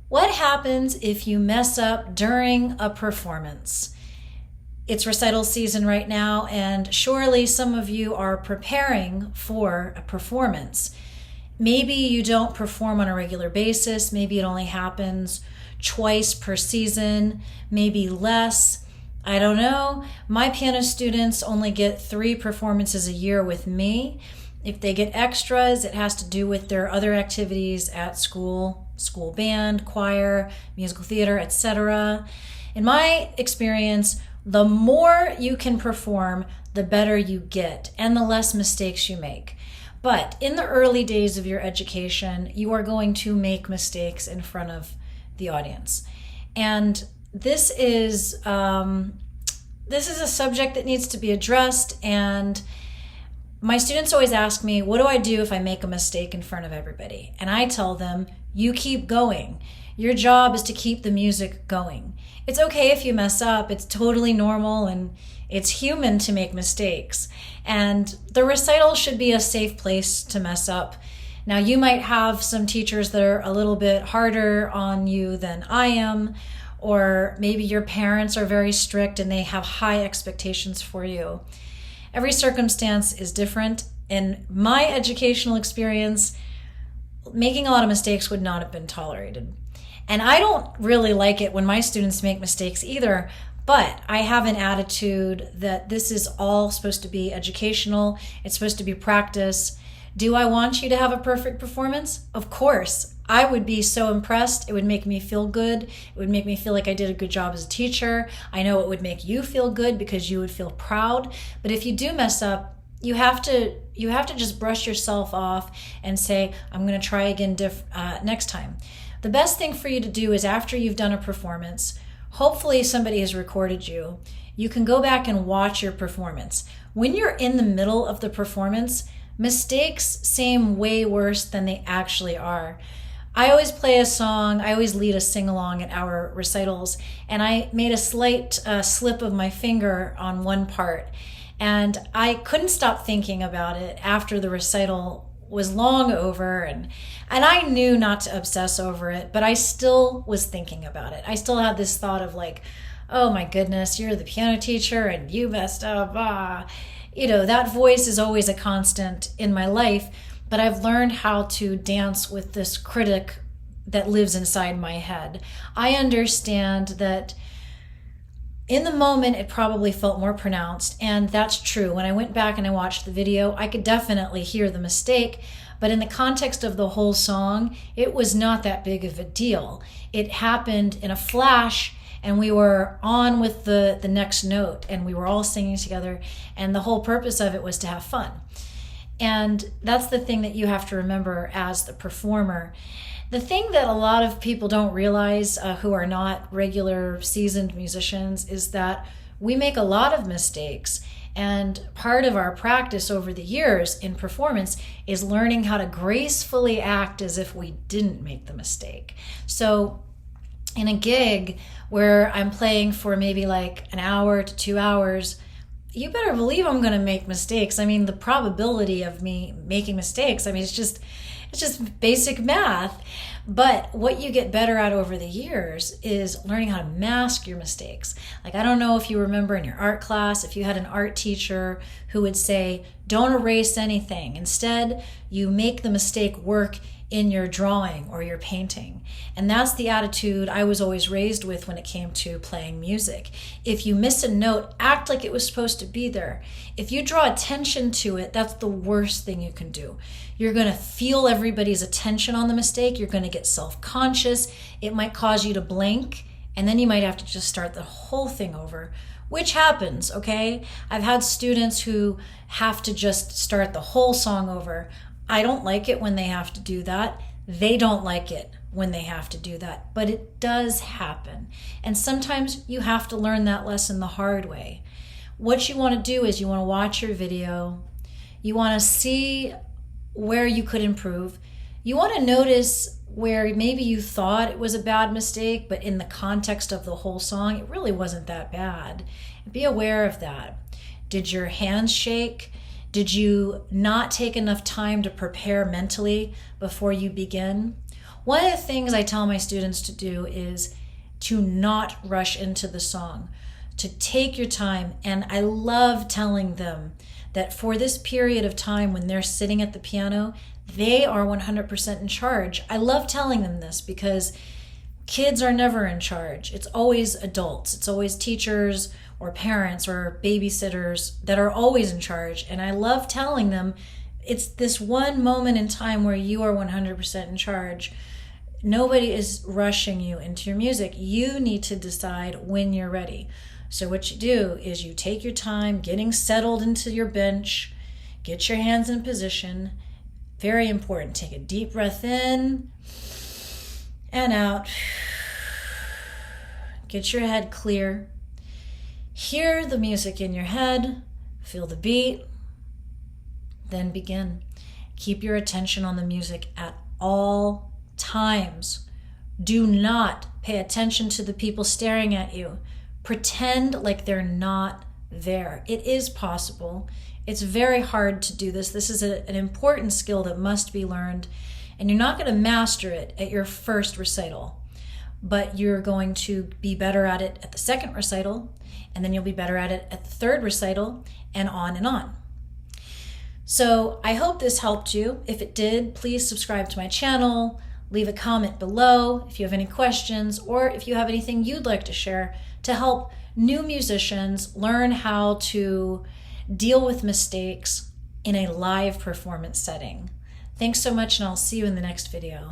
What happens if you mess up during a performance? It's recital season right now, and surely some of you are preparing for a performance. Maybe you don't perform on a regular basis. Maybe it only happens twice per season, maybe less. I don't know. My piano students only get 3 performances a year with me. If they get extras, it has to do with their other activities at school, school band, choir, musical theater, etc. In my experience, the more you can perform, the better you get and the less mistakes you make. But in the early days of your education, you are going to make mistakes in front of the audience. And this is a subject that needs to be addressed, and my students always ask me, what do I do if I make a mistake in front of everybody? And I tell them, you keep going. Your job is to keep the music going. It's okay if you mess up. It's totally normal, and it's human to make mistakes. And the recital should be a safe place to mess up. Now, you might have some teachers that are a little bit harder on you than I am, or maybe your parents are very strict and they have high expectations for you. Every circumstance is different. In my educational experience, making a lot of mistakes would not have been tolerated. And I don't really like it when my students make mistakes either, but I have an attitude that this is all supposed to be educational. It's supposed to be practice. Do I want you to have a perfect performance? Of course. I would be so impressed. It would make me feel good. It would make me feel like I did a good job as a teacher. I know it would make you feel good because you would feel proud. But if you do mess up, you have to just brush yourself off and say, I'm going to try again next time. The best thing for you to do is, after you've done a performance, hopefully somebody has recorded you. You can go back and watch your performance. When you're in the middle of the performance, mistakes seem way worse than they actually are. I always play a song, I always lead a sing-along at our recitals, and I made a slight slip of my finger on one part, and I couldn't stop thinking about it after the recital was long over, and I knew not to obsess over it, but I still was thinking about it. I still had this thought of like, oh my goodness, you're the piano teacher and you messed up. That voice is always a constant in my life, but I've learned how to dance with this critic that lives inside my head. I understand that in the moment, it probably felt more pronounced, and that's true. When I went back and I watched the video, I could definitely hear the mistake, but in the context of the whole song, it was not that big of a deal. It happened in a flash, and we were on with the next note, and we were all singing together, and the whole purpose of it was to have fun. And that's the thing that you have to remember as the performer. The thing that a lot of people don't realize who are not regular seasoned musicians is that we make a lot of mistakes. And part of our practice over the years in performance is learning how to gracefully act as if we didn't make the mistake. So in a gig where I'm playing for maybe like an hour to 2 hours, you better believe I'm going to make mistakes. I mean, the probability of me making mistakes, it's just basic math. But what you get better at over the years is learning how to mask your mistakes. Like, I don't know if you remember in your art class, if you had an art teacher who would say, don't erase anything. Instead, you make the mistake work in your drawing or your painting. And that's the attitude I was always raised with when it came to playing music. If you miss a note, act like it was supposed to be there. If you draw attention to it, that's the worst thing you can do. You're going to feel everybody's attention on the mistake. You're going to get self-conscious. It might cause you to blank, and then you might have to just start the whole thing over, which happens, okay? I've had students who have to just start the whole song over. I don't like it when they have to do that. They don't like it when they have to do that, but it does happen. And sometimes you have to learn that lesson the hard way. What you want to do is you want to watch your video. You want to see where you could improve. You want to notice where maybe you thought it was a bad mistake, but in the context of the whole song, it really wasn't that bad. Be aware of that. Did your hands shake? Did you not take enough time to prepare mentally before you begin? One of the things I tell my students to do is to not rush into the song, to take your time. And I love telling them that for this period of time when they're sitting at the piano, they are 100% in charge. I love telling them this because kids are never in charge. It's always adults. It's always teachers or parents or babysitters that are always in charge. And I love telling them it's this one moment in time where you are 100% in charge. Nobody is rushing you into your music. You need to decide when you're ready. So what you do is you take your time getting settled into your bench, get your hands in position. Very important. Take a deep breath in and out. Get your head clear. Hear the music in your head. Feel the beat. Then begin. Keep your attention on the music at all times. Do not pay attention to the people staring at you. Pretend like they're not there. It is possible. It's very hard to do this. This is an important skill that must be learned, and you're not going to master it at your first recital, but you're going to be better at it at the second recital, and then you'll be better at it at the third recital, and on and on. So I hope this helped you. If it did, please subscribe to my channel, leave a comment below if you have any questions, or if you have anything you'd like to share to help new musicians learn how to deal with mistakes in a live performance setting. Thanks so much, and I'll see you in the next video.